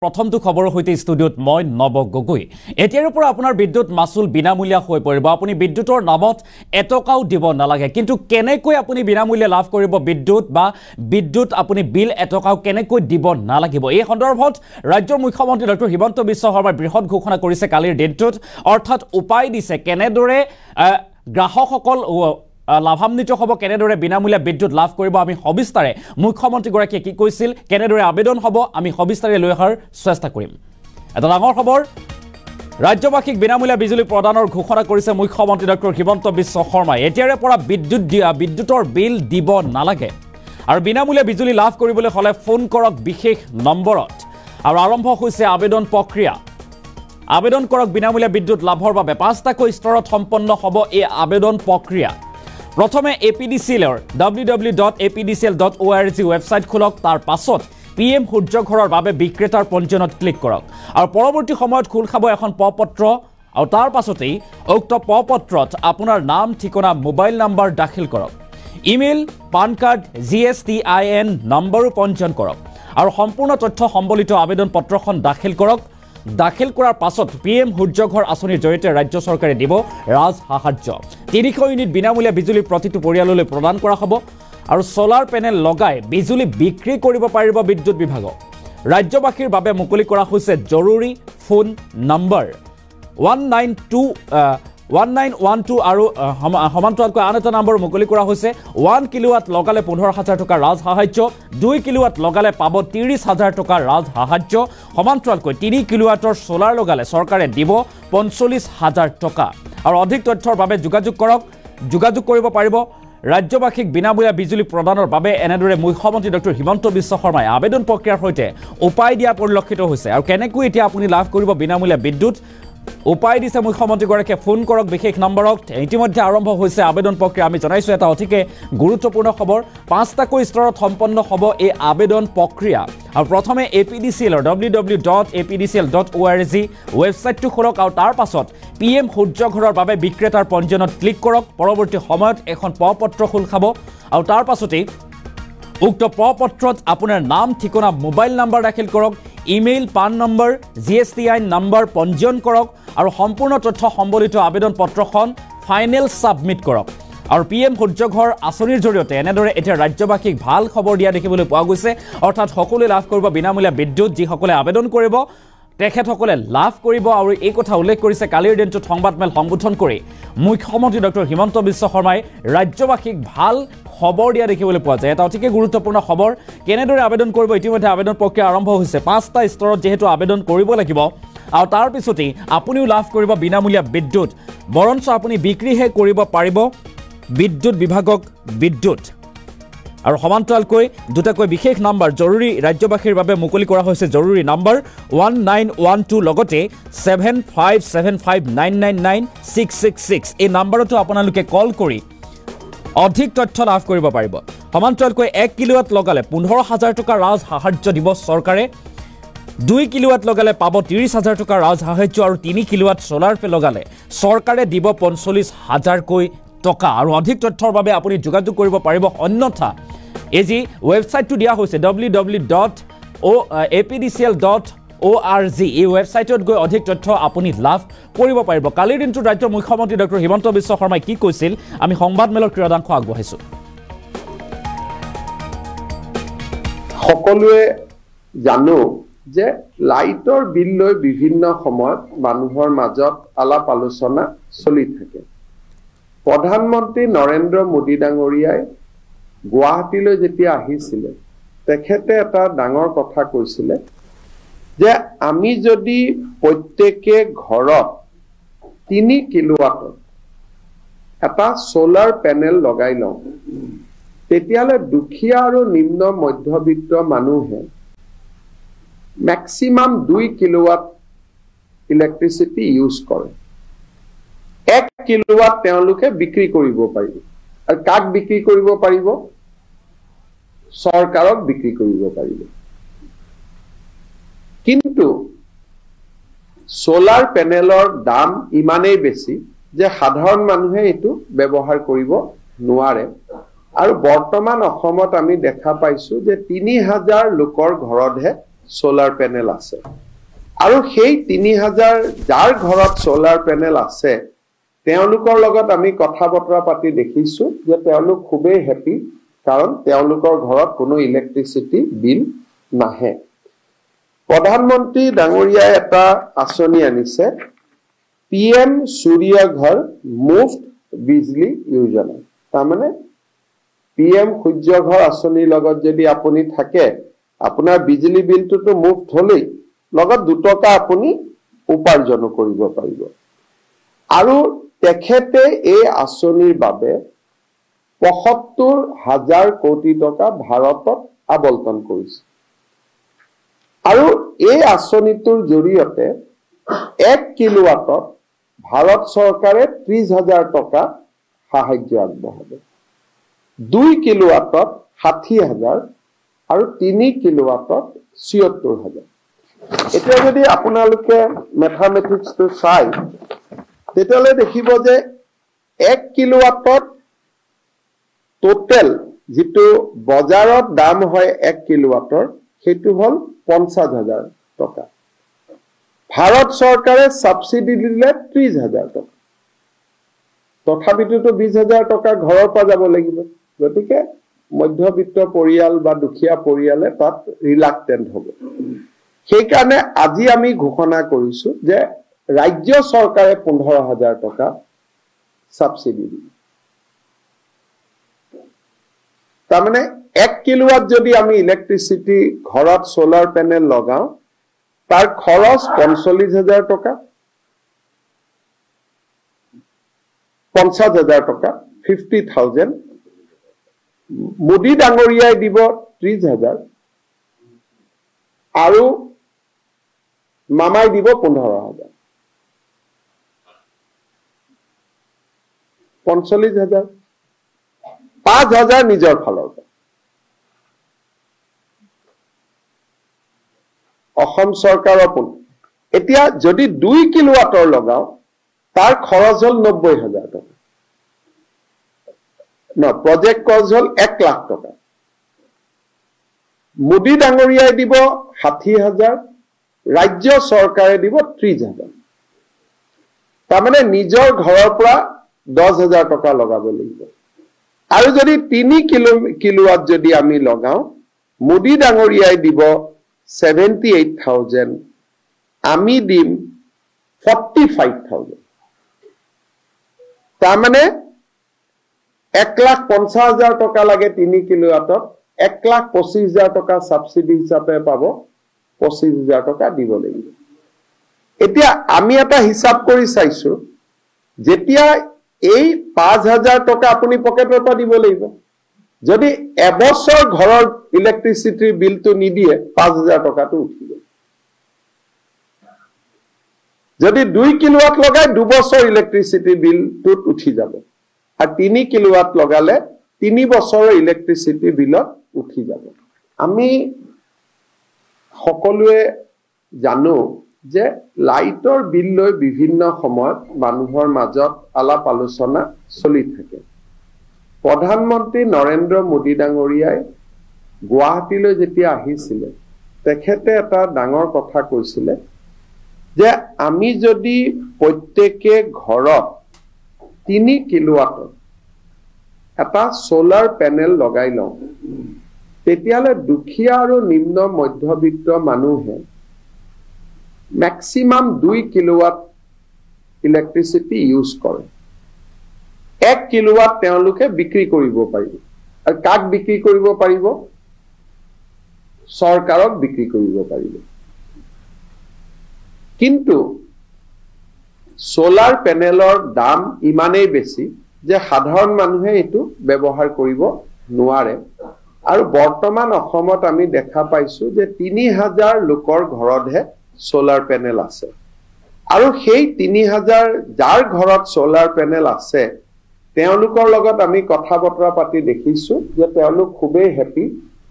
প্ৰথমটো খবৰ হৈতে ষ্টুডিঅত মই নব গগৈ এতিয়াৰ পৰা আপোনাৰ বিদ্যুৎ মাসুল বিনামূলীয়া হৈ পৰিব আপুনি বিদ্যুৎৰ নামত এটকাও দিব নালাগে কিন্তু কেনেকৈ আপুনি বিনামূলীয়া লাভ কৰিব বিদ্যুৎ আপুনি বিল এটকাও কেনেকৈ দিব নালাগিব এই সন্দৰ্ভত ৰাজ্যৰ মুখ্যমন্ত্ৰী ডক্টৰ হিমন্ত বিশ্ব শৰ্মাই বৃহৎ ঘোষণা কৰিছে কালিৰ দিনটোত অৰ্থাৎ উপায় দিছে কেনেদৰে গ্ৰাহকসকল লাভান্বিত হ'ব কেনেদৰে বিনামূলীয়া বিদ্যুৎ লাভ কৰিব আমি সবিস্তাৰে মুখ্যমন্ত্ৰীগৰাকীয়ে কি কৈছিল কেনেদৰে আবেদন হ'ব আমি সবিস্তাৰে লৈ অহাৰ চেষ্টা কৰিম এটা ডাঙৰ খবৰ ৰাজ্যবাসীক বিনামূলীয়া বিজুলী প্ৰদানৰ ঘোষণা কৰিছে মুখ্যমন্ত্ৰী ডক্টৰ হিমন্ত বিশ্ব শৰ্মাই এতিয়াৰে পৰা বিদ্যুৎৰ বিল দিব নালাগে আৰু বিনামূলীয়া বিজুলী লাভ কৰিবলৈ হলে ফোন কৰক বিশেষ নম্বৰত আৰু আৰম্ভ হৈছে আবেদন প্ৰক্ৰিয়া আবেদন কৰক বিনামূলীয়া বিদ্যুৎ লাভৰ বাবে 5টাকৈ স্তৰত সম্পন্ন হ'ব এই আবেদন প্ৰক্ৰিয়া প্ৰথমে এপিডিচিএলৰ www.apdcl.org ওয়েবসাইট খোলক তাৰ পাছত পিএম সূৰ্য ঘৰৰ বাবে বিক্ৰেতাৰ পঞ্জীয়নত ক্লিক কৰক আৰু পৰৱৰ্তী সময়ত খোল খাব এখন পত্ৰ আৰু তাৰ পাছতেই উক্ত পত্ৰত আপোনাৰ নাম ঠিকনা মোবাইল নম্বৰ দাখিল কৰক ইমেইল পান কাৰ্ড GSTIN নম্বৰো পঞ্জীয়ন কৰক আৰু সম্পূৰ্ণ তথ্য সম্বলিত আবেদন পত্ৰখন দাখিল কৰক দাখিল কৰাৰ পাছত পিএম সূৰ্য ঘৰ আঁচনিৰ জৰিয়তে ৰাজ্য চৰকাৰে দিব ৰাজ সাহায্য 300 ইউনিট বিনামূলীয়া বিজুলী প্ৰতিটো পৰিয়াললৈ প্ৰদান কৰা হ'ব আৰু সোলাৰ পেনেল লগাই বিজুলী বিক্ৰী কৰিব পাৰিব বিদ্যুৎ বিভাগক ৰাজ্যবাসীৰ বাবে মুকলি কৰা হৈছে জৰুৰী ফোন নম্বৰ 1912 আৰু সমান্তৰালকৈ আন এটা নম্বৰ মুকলি কৰা হৈছে 1 কিলোৱাট লগালে 15000 টকা ৰাজ সাহায্য 2 কিলোৱাট লগালে পাব 30000 টকা ৰাজ সাহায্য সমান্তৰালকৈ 3 কিলোৱাটৰ সোলাৰ লগালে চৰকাৰে দিব 45000 টকা আৰু অধিক তথ্যৰ বাবে যোগাযোগ কৰিব পাৰিব ৰাজ্যবাসীক বিনামূলীয়া বিজুলী প্ৰদানৰ বাবে এনেদৰে মুখ্যমন্ত্ৰী ডক্টৰ হিমন্ত বিশ্ব শৰ্মাই আবেদন প্ৰক্ৰিয়াৰ সৈতে উপায় দিয়া পৰিলক্ষিত হৈছে আৰু কেনেকৈ এতিয়া আপুনি লাভ কৰিব বিনামূলীয়া বিদ্যুৎ উপায় দিছে মুখ্যমন্ত্ৰীগৰাকীয়ে ফোন কৰক বিশেষ নম্বৰত ইতিমধ্যে আৰম্ভ হৈছে আবেদন প্ৰক্ৰিয়া আমি জনাইছো এটা অতিকে গুৰুত্বপূৰ্ণ খবৰ 5টাকৈ স্তৰত সম্পন্ন হ'ব এই আবেদন প্ৰক্ৰিয়া আৰু প্ৰথমে এপিডিচিএলৰ www.apdcl.org ওয়েবসাইটটো খোলক আৰু তাৰ পাছত পিএম সূৰ্য ঘৰৰ বাবে বিক্ৰেতাৰ পঞ্জীয়নত ক্লিক কৰক পৰৱৰ্তী সময়ত এখন পত্ৰ খোল খাব আৰু তাৰ পাছতেই উক্ত পত্ৰত আপোনাৰ নাম ঠিকনা মোবাইল নম্বৰ দাখিল কৰক ইমেইল পান নম্বৰ GSTIN নম্বৰ পঞ্জীয়ন কৰক আৰু সম্পূৰ্ণ তথ্য সম্বলিত আবেদন পত্ৰখন ফাইনেল সাবমিট কৰক আৰু পিএম সূৰ্য ঘৰ আঁচনিৰ জৰিয়তে এনেদৰে এতিয়া ৰাজ্যবাসীক ভাল খবৰ দিয়া দেখিবলৈ পোৱা গৈছে অৰ্থাৎ সকলোৱে লাভ কৰিব বিনামূলীয়া বিদ্যুৎ যিসকলে আবেদন কৰিব তেখেতসকলে লাভ কৰিব আৰু এই কথা উল্লেখ কৰিছে কালিৰ দিনটোত সংবাদমেল সম্বোধন কৰি মুখ্যমন্ত্ৰী ডক্টৰ হিমন্ত বিশ্ব শৰ্মাই ৰাজ্যবাসীক ভাল খবৰ দিয়া দেখিবলৈ পোৱা যায় এটা অতিকে গুৰুত্বপূৰ্ণ খবৰ কেনেদৰে আবেদন কৰিব ইতিমধ্যে আবেদন প্ৰক্ৰিয়া আৰম্ভ হৈছে 5টা স্তৰত যেহেতু আবেদন কৰিব লাগিব আৰু তাৰ পিছতেই আপুনিও লাভ কৰিব বিনামূলীয়া বিদ্যুৎ বৰঞ্চ আপুনি বিক্ৰীহে কৰিব পাৰিব বিদ্যুৎ বিভাগক বিদ্যুৎ আৰু সমান্তৰালকৈ দুটাকৈ বিশেষ নম্বৰ জৰুৰী ৰাজ্যবাসীৰ বাবে মুকলি কৰা হৈছে জৰুৰী নম্বৰ 1912 লগতে 7575999666 এই নম্বৰটো আপোনালোকে কল কৰি অধিক তথ্য লাভ কৰিব পাৰিব সমান্তৰালকৈ 1 কিলোৱাট লগালে 15000 টকা ৰাজ সাহায্য দিব চৰকাৰে 2 কিলোৱাট লগালে পাব 30000 টকা ৰাজ সাহায্য আৰু 3 কিলোৱাট সোলাৰ পে লগালে চৰকাৰে দিব 45000 কৈ টকা আৰু অধিক তথ্যৰ বাবে আপুনি যোগাযোগ কৰিব পাৰিব অন্যথা এই যি ওয়েবসাইটটো দিয়া হৈছে www.apdcl.org এই ওয়েবসাইটত গৈ অধিক তথ্য আপুনি লাভ কৰিব পাৰিব কালিৰ দিনটোত ৰাজ্যৰ মুখ্যমন্ত্ৰী ডক্টৰ হিমন্ত বিশ্ব শৰ্মাই কি কৈছিল আমি সংবাদমেলৰ ক্ৰীড়াংশ আগবঢ়াইছো সকলোৱে জানো যে লাইটৰ বিল লৈ বিভিন্ন সময়ত মানুহৰ মাজত আলাপ আলোচনা চলি থাকে প্ৰধানমন্ত্ৰী নৰেন্দ্ৰ মোদী ডাঙৰীয়াই গুৱাহাটীলৈ যেতিয়া আহিছিলে তেখেতে এটা ডাঙৰ কথা কৈছিলে যে আমি যদি প্ৰত্যেকে ঘৰত 3 কিলোৱাটৰ এটা সোলাৰ পেনেল লগাই লওঁ তেতিয়ালে দুখীয়া আৰু নিম্ন মধ্যবিত্ত মানুহে ম্যাক্সিমাম 2 কিলোৱাট ইলেক্ট্ৰিচিটি ইউজ কৰে 1 কিলোৱাট তেওঁলোকে বিক্ৰী কৰিব পাৰিব আৰু কাক বিক্ৰী কৰিব পাৰিব চৰকাৰক বিক্ৰী কৰিব পাৰিব কিন্তু সোলাৰ পেনেলৰ দাম ইমানেই বেছি যে সাধাৰণ মানুহে এটো ব্যৱহাৰ কৰিব নোৱাৰে আৰু বৰ্তমান অসমত আমি দেখা পাইছো যে 3000 লোকৰ ঘৰতহে সোলাৰ পেনেল আছে আৰু সেই 3000 যাৰ ঘৰত সোলাৰ পেনেল আছে তেওঁলোকৰ লগত আমি কথা বতৰা পাতি দেখিছো যে তেওঁলোক খুবেই হ্যাপি কাৰণ তেওঁলোকৰ ঘৰত কোনো ইলেক্ট্ৰিচিটি বিল নাহে প্ৰধানমন্ত্ৰী ডাঙৰীয়াই এটা আঁচনি আনিছে PM সূৰ্য ঘৰ মুফ্ত বিজলী যোজনা তাৰমানে PM সূৰ্য ঘৰ আঁচনিৰ লগত যদি আপুনি থাকে আপোনাৰ বিজলী বিলটো মুফ্ত হলেই লগত 2 টকা আপুনি উপাৰ্জন কৰিব পাৰিব আৰু তেখেতে এই আঁচনিৰ বাবে ৭৫,০০০ কোটি টকা ভাৰতত আবণ্টন কৰিছে আৰু এই আঁচনিটোৰ জৰিয়তে 1 কিলোৱাটত ভাৰত চৰকাৰে 30,000 টকা সাহায্য আগবঢ়াব 2 কিলোৱাটত 60,000 আৰু 3 কিলোৱাটত ৭৬,000 এতিয়া যদি আপোনালোকে ম্যাথমেটিক্সটো চাই তেতিয়ালে দেখিব যে 1 কিলোৱাটত টোটাল যেটো বজাৰত দাম হয় 1 কিলোৱাটৰ সেইটো হল 50,000 টকা ভাৰত চৰকাৰে সাবসিডি দিলে 30,000 টকা তথাপিতো 20,000 টকা ঘৰৰ পৰা যাব লাগিব গতিকে মধ্যবিত্ত পৰিয়াল বা দুখীয়া পৰিয়ালে তাত ৰিলাক্টেন্ট হ'ব সেই কাৰণে আজি আমি ঘোষণা কৰিছো যে ৰাজ্য চৰকাৰে 15,000 টকা সাবসিডি দিব তাৰমানে 1 কিলোৱাট যদি আমি ইলেক্ট্ৰিচিটি ঘৰত সোলাৰ পেনেল লগাও তাৰ খৰচ 45,000 টকা 50,000 টকা 50,000 মোদী ডাঙৰীয়াই দিব 30,000 আৰু মামাই দিব 15,000 45,000 5,000 নিজৰ ফালৰ পৰা অসম চৰকাৰৰ এতিয়া যদি 2 কিলোৱাটৰ লগাও তাৰ খৰচ হল 90,000 টকা না প্ৰজেক্ট কস্ট হল 1 লাখ টকা মোদী ডাঙৰীয়াই দিব 60,000 ৰাজ্য চৰকাৰে দিব 30,000 তাৰমানে নিজৰ ঘৰৰ পৰা 10,000 টকা লগাব লাগিব আৰু যদি 3 কিলোৱাট যদি আমি লগাও মোদী ডাঙৰীয়াই দিব 78,000 আমি দিম 45,000 তাৰমানে 1,50,000 টকা লাগে 3 কিলোৱাটত 1,25,000 টকা সাবসিডি হিচাপে পাব 25,000 টকা দিব লাগিব এতিয়া আমি এটা হিসাব কৰি চাইছো যেতিয়া এই 5,000 টকা আপুনি পকেটৰ পৰা দিব লাগিব যদি এবছৰ ঘৰৰ ইলেক্ট্ৰিচিটি বিলটো নিদিয়ে 5,000 টকাটো উঠিব যদি 2 কিলোৱাট লগাই 2 বছৰ ইলেক্ট্ৰিচিটি বিলটো উঠি যাব আৰু 3 কিলোৱাট লগালে 3 বছৰৰ ইলেক্ট্ৰিচিটি বিলত উঠি যাব আমি সকলোৱে জানো যে লাইটৰ বিল লৈ বিভিন্ন সময়ত মানুহৰ মাজত আলাপ আলোচনা চলি থাকে প্ৰধানমন্ত্ৰী নৰেন্দ্ৰ মোদী ডাঙৰীয়াই গুৱাহাটীলৈ যেতিয়া আহিছিল তেখেতে এটা ডাঙৰ কথা কৈছিল যে আমি যদি প্ৰত্যেকে ঘৰত 3 কিলোৱাটৰ এটা সোলাৰ পেনেল লগাই লওঁ তেতিয়ালে দুখীয়া আৰু নিম্ন মধ্যবিত্ত মানুহে ম্যাক্সিমাম 2 কিলোৱাট ইলেক্ট্ৰিচিটি ইউজ কৰে 1 কিলোৱাট তেওঁলোকে বিক্ৰী কৰিব পাৰিব আৰু কাক বিক্ৰী কৰিব পাৰিব চৰকাৰক বিক্ৰী কৰিব পাৰিব কিন্তু সোলাৰ পেনেলৰ দাম ইমানেই বেছি যে সাধাৰণ মানুহে এটো ব্যৱহাৰ কৰিব নোৱাৰে আৰু বৰ্তমান অসমত আমি দেখা পাইছো যে 3,000 লোকৰ ঘৰতহে সোলাৰ পেনেল আছে আৰু সেই 3,000 যাৰ ঘৰত সোলাৰ পেনেল আছে তেওঁলোকৰ লগত আমি কথা বতৰা পাতি দেখিছো যে তেওঁলোক খুবেই হ্যাপি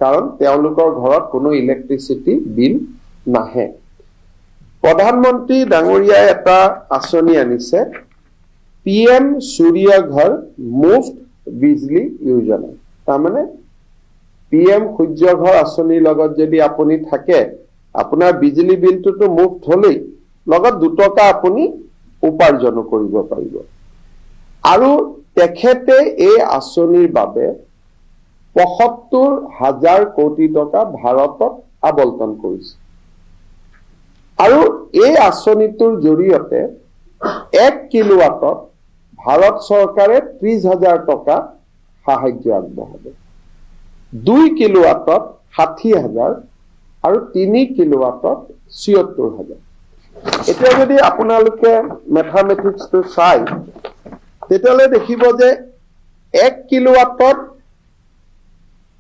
কাৰণ তেওঁলোকৰ ঘৰত কোনো ইলেক্ট্ৰিচিটি বিল নাহে প্ৰধানমন্ত্ৰী ডাঙৰীয়াই এটা আঁচনি আনিছে PM সূৰ্য ঘৰ মুফ্ত বিজলী যোজনা তাৰমানে PM সূৰ্য ঘৰ আঁচনিৰ লগত যদি আপুনি থাকে আপোনাৰ বিজুলী বিলটোতো মুফ্ত হলেই লগত 2 টকা আপুনি উপাৰ্জন কৰিব পাৰিব আৰু তেখেতে এই আঁচনিৰ বাবে ৭৫,০০০ কোটি টকা ভাৰতত আবণ্টন কৰিছে আৰু এই আঁচনিটোৰ জৰিয়তে 1 কিলোৱাটত ভাৰত চৰকাৰে ৩০,০০০ টকা সাহায্য আগবঢ়াব 2 কিলোৱাটত ৬০,০০০ আৰু 3 কিলোৱাটত ৭৬,০০০ এতিয়া যদি আপোনালোকে মেথামেটিক্সটো চাই তেতিয়ালে দেখিব যে 1 কিলোৱাটত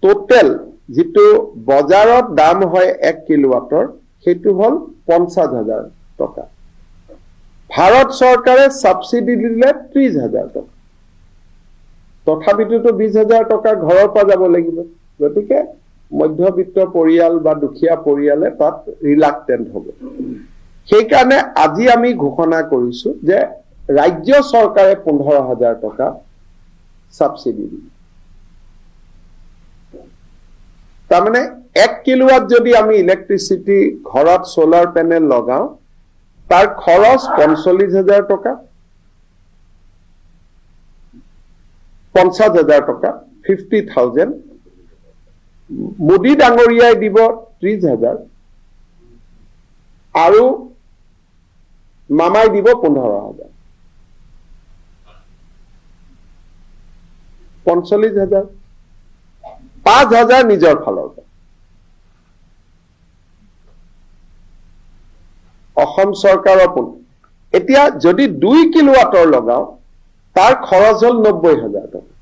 টোটেল যেটো বজাৰত দাম হয় 1 কিলোৱাটৰ সেইটো হল ৫০,০০০ টকা ভাৰত চৰকাৰে সাবসিডি দিলে ৩০,০০০ টকা তথাপিতো ২০,০০০ টকা ঘৰৰ পৰা যাব লাগিব গতিকে মধ্যবিত্ত পৰিয়াল বা দুখীয়া পৰিয়ালে তাত ৰিলাক্টেন্ট হ'ব সেইকাৰণে আজি আমি ঘোষণা কৰিছো যে ৰাজ্য চৰকাৰে ১৫,০০০ টকা সাবসিডি দিব তাৰমানে 1 কিলোৱাট যদি আমি ইলেক্ট্ৰিসিটি ঘৰত সোলাৰ প্যানেল লগাও তাৰ খৰচ ৪৫,০০০ টকা ৫০,০০০ টকা 50,000 মোদী ডাঙৰীয়াই দিব ৩০,০০০ আৰু মামাই দিব ১৫,০০০ ৪৫,০০০ ৫,০০০ নিজৰ ফালৰ পৰা অসম চৰকাৰৰ পৰা এতিয়া যদি 2 কিলোৱাটৰ লগাও তাৰ খৰচ হল ৯০,০০০ টকা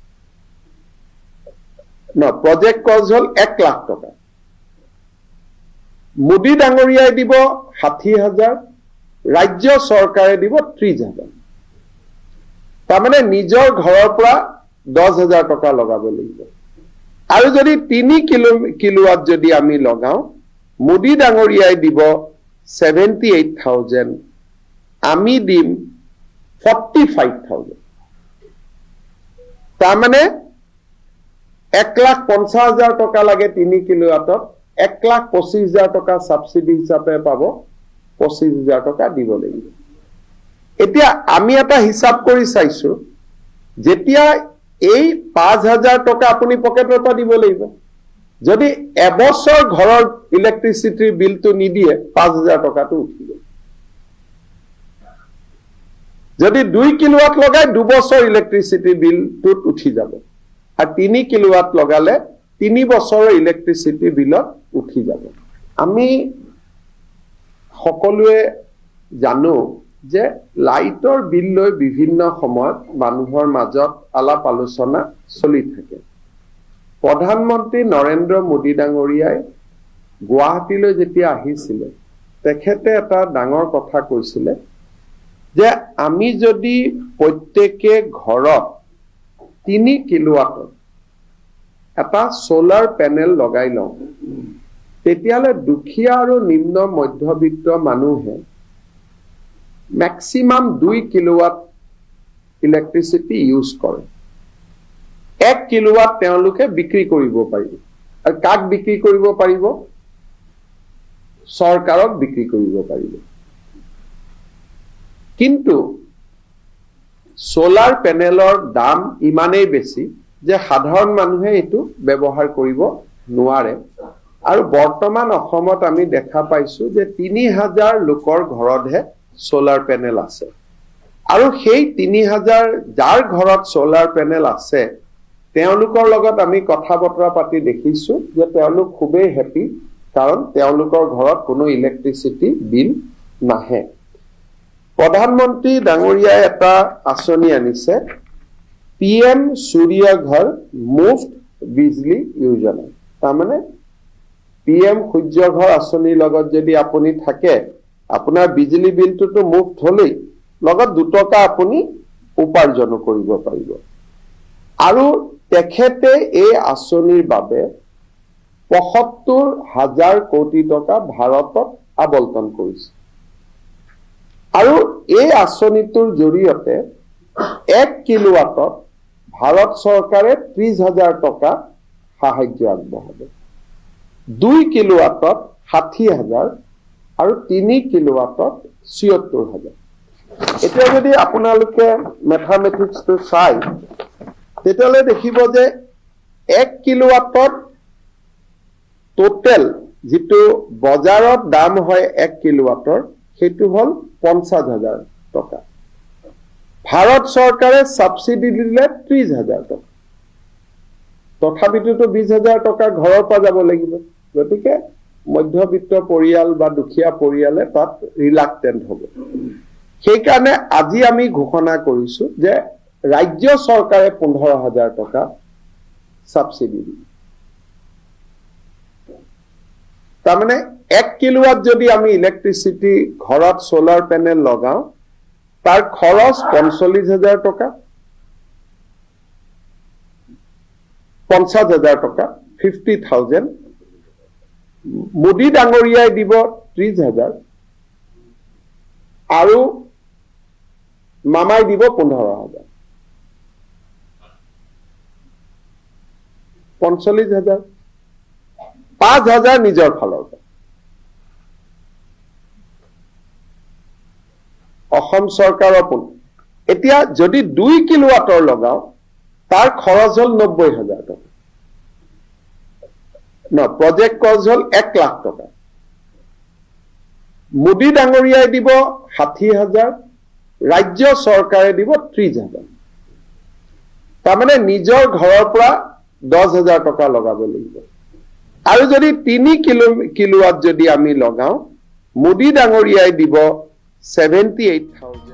প্ৰজেক্ট কষ্ট হল 1 লাখ টকা মোদী ডাঙৰীয়াই দিব ৬০,০০০ ৰাজ্য চৰকাৰে দিব ৩০,০০০ তাৰমানে নিজৰ ঘৰৰ পৰা ১০,০০০ টকা লগাব লাগিব আৰু যদি 3 কিলোৱাট যদি আমি লগাও মোদী ডাঙৰীয়াই দিব 78,000 আমি দিম 45,000 তাৰমানে ১,৫০,০০০ টকা লাগে 3 কিলোৱাটত ১,২৫,০০০ টকা সাবসিডি হিচাপে পাব ২৫,০০০ টকা দিব লাগিব এতিয়া আমি এটা হিসাব কৰি চাইছো যেতিয়া এই ৫,০০০ টকা আপুনি পকেটৰ পৰা দিব লাগিব যদি এবছৰ ঘৰৰ ইলেক্ট্ৰিসিটিৰ বিলটো নিদিয়ে ৫,০০০ টকাটো উঠিব যদি 2 কিলোৱাট লগাই 2 বছৰ ইলেক্ট্ৰিসিটি বিলটোত উঠি যাব আৰু 3 কিলোৱাট লগালে 3 বছৰৰ ইলেক্ট্ৰিসিটি বিলত উঠি যাব আমি সকলোৱে জানো যে লাইটৰ বিল লৈ বিভিন্ন সময়ত মানুহৰ মাজত আলাপ আলোচনা চলি থাকে প্ৰধানমন্ত্ৰী নৰেন্দ্ৰ মোদী ডাঙৰীয়াই গুৱাহাটীলৈ যেতিয়া আহিছিল তেখেতে এটা ডাঙৰ কথা কৈছিল যে আমি যদি প্ৰত্যেকে ঘৰত 3 কিলোৱাটৰ এটা সোলাৰ প্যানেল লগাই লওঁ তেতিয়ালে দুখীয়া আৰু নিম্ন মধ্যবিত্ত মানুহে ম্যাক্সিমাম 2 কিলোৱাট ইলেক্ট্ৰিসিটি ইউজ কৰে 1 কিলোৱাট তেওঁলোকে বিক্ৰী কৰিব পাৰিব আৰু কাক বিক্ৰী কৰিব পাৰিব চৰকাৰক বিক্ৰী কৰিব পাৰিব কিন্তু সোলাৰ প্যানেলৰ দাম ইমানেই বেছি যে সাধাৰণ মানুহে এটো ব্যৱহাৰ কৰিব নোৱাৰে আৰু বৰ্তমান অসমত আমি দেখা পাইছো যে ৩,০০০ লোকৰ ঘৰতহে সোলাৰ প্যানেল আছে আৰু সেই ৩,০০০ যাৰ ঘৰত সোলাৰ প্যানেল আছে তেওঁলোকৰ লগত আমি কথা বতৰা পাতি দেখিছো যে তেওঁলোক খুবেই হ্যাপি কাৰণ তেওঁলোকৰ ঘৰত কোনো ইলেক্ট্ৰিসিটি বিল নাহে প্ৰধানমন্ত্ৰী ডাঙৰীয়াই এটা আঁচনি আনিছে PM সূৰ্য ঘৰ মুফ্ত বিজলী যোজনা তাৰমানে PM সূৰ্য ঘৰ আঁচনিৰ লগত যদি আপুনি থাকে আপোনাৰ বিজলী বিলটোতো মুফ্ত হলেই লগত 2 টকা আপুনি উপাৰ্জন কৰিব পাৰিব আৰু তেখেতে এই আঁচনিৰ বাবে ৭৫,০০০ কোটি টকা ভাৰতত আবণ্টন কৰিছে আৰু এই আঁচনিটোৰ জৰিয়তে 1 কিলোৱাটত ভাৰত চৰকাৰে ৩০,০০০ টকা সাহায্য আগবঢ়াব 2 কিলোৱাটত 60,000 আৰু 3 কিলোৱাটত 76,000 এতিয়া যদি আপোনালোকে ম্যাথমেটিক্সটো চাই তেতিয়ালে দেখিব যে 1 কিলোৱাটত টোটেল যেটো বজাৰত দাম হয় 1 কিলোৱাটৰ সেইটো হল 50,000 টকা ভাৰত চৰকাৰে সাবসিডি দিলে 30,000 টকা তথাপিতো 20,000 টকা ঘৰৰ পৰা যাব লাগিব গতিকে মধ্যবিত্ত পৰিয়াল বা দুখীয়া পৰিয়ালে তাত ৰিলাক্টেন্ট হ'ব সেই কাৰণে আজি আমি ঘোষণা কৰিছো যে ৰাজ্য চৰকাৰে 15,000 টকা সাবসিডি দিব তাৰমানে 1 কিলোৱাট যদি আমি ইলেক্ট্ৰিসিটি ঘৰত সোলাৰ প্যানেল লগাও তাৰ খৰচ 45,000 টকা 50,000 টকা 50,000 মোদী ডাঙৰীয়াই দিব 30,000 আৰু মামাই দিব 15,000 45,000 5,000 নিজৰ ফালৰ পৰা অসম চৰকাৰৰ পৰা এতিয়া যদি 2 কিলোৱাটৰ লগাও তাৰ খৰচ হল 90,000 টকা প্ৰজেক্ট কস্ট হল 1 লাখ টকা মোদী ডাঙৰীয়াই দিব 60,000 ৰাজ্য চৰকাৰে দিব 30,000 তাৰমানে নিজৰ ঘৰৰ পৰা 10,000 টকা লগাব লাগিব আৰু যদি 3 কিলোৱাট যদি আমি লগাও মোদী ডাঙৰীয়াই দিব 78,000